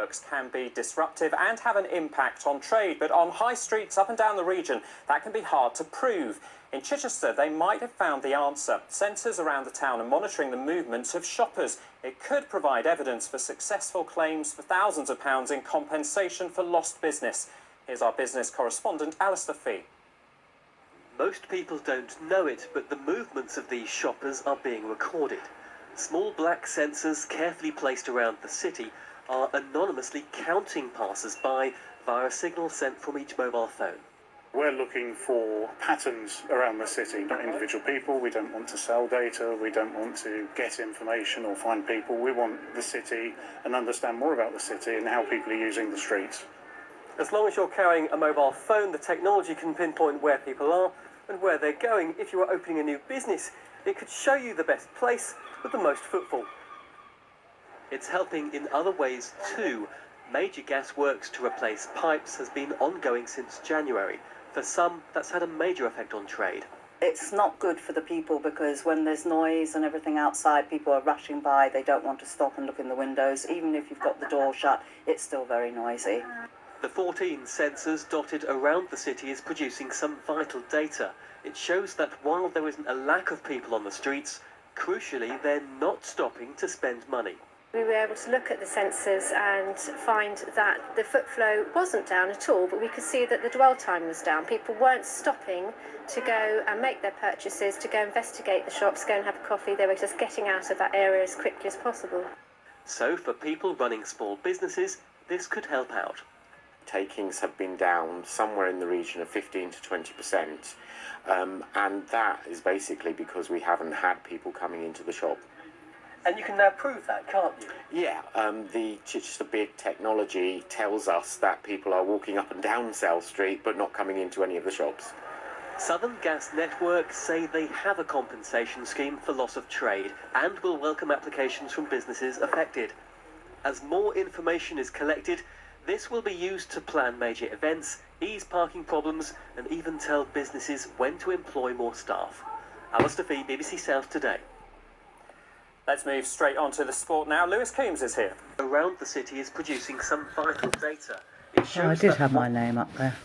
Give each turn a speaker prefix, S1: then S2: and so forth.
S1: roadworks can be disruptive and have an impact on trade, but on high streets up and down the region, that can be hard to prove. In Chichester, they might have found the answer. Sensors around the town are monitoring the movements of shoppers. It could provide evidence for successful claims for thousands of pounds in compensation for lost business. Here's our business correspondent, Alistair Fee.
S2: Most people don't know it, but the movements of these shoppers are being recorded. Small black sensors carefully placed around the city are anonymously counting passers-by via a signal sent from each mobile phone.
S3: We're looking for patterns around the city, not individual people. We don't want to sell data, we don't want to get information or find people. We want the city and understand more about the city and how people are using the streets.
S2: As long as you're carrying a mobile phone, the technology can pinpoint where people are and where they're going. If you are opening a new business, it could show you the best place with the most footfall. It's helping in other ways too. Major gas works to replace pipes has been ongoing since January. For some, that's had a major effect on trade.
S4: It's not good for the people because when there's noise and everything outside, people are rushing by, they don't want to stop and look in the windows. Even if you've got the door shut, it's still very noisy.
S2: The 14 sensors dotted around the city is producing some vital data. It shows that while there isn't a lack of people on the streets, crucially, they're not stopping to spend money.
S5: We were able to look at the sensors and find that the foot flow wasn't down at all, but we could see that the dwell time was down. People weren't stopping to go and make their purchases, to go investigate the shops, go and have a coffee. They were just getting out of that area as quickly as possible. So for people running small businesses, this could help out.
S6: Takings have been down somewhere in the region of 15 to 20%, and that is basically because we haven't had people coming into the shop.
S2: And you can now prove that, can't you?
S6: Yeah, the Chichester Bid technology tells us that people are walking up and down South Street but not coming into any of the shops.
S2: Southern Gas Network say they have a compensation scheme for loss of trade and will welcome applications from businesses affected. As more information is collected, this will be used to plan major events, ease parking problems, and even tell businesses when to employ more staff. Alistair Fee, BBC South Today.
S1: Let's move straight on to the sport now. Lewis Coombs is here.
S2: Around the city is producing some vital data. It shows
S4: I did have my name up there.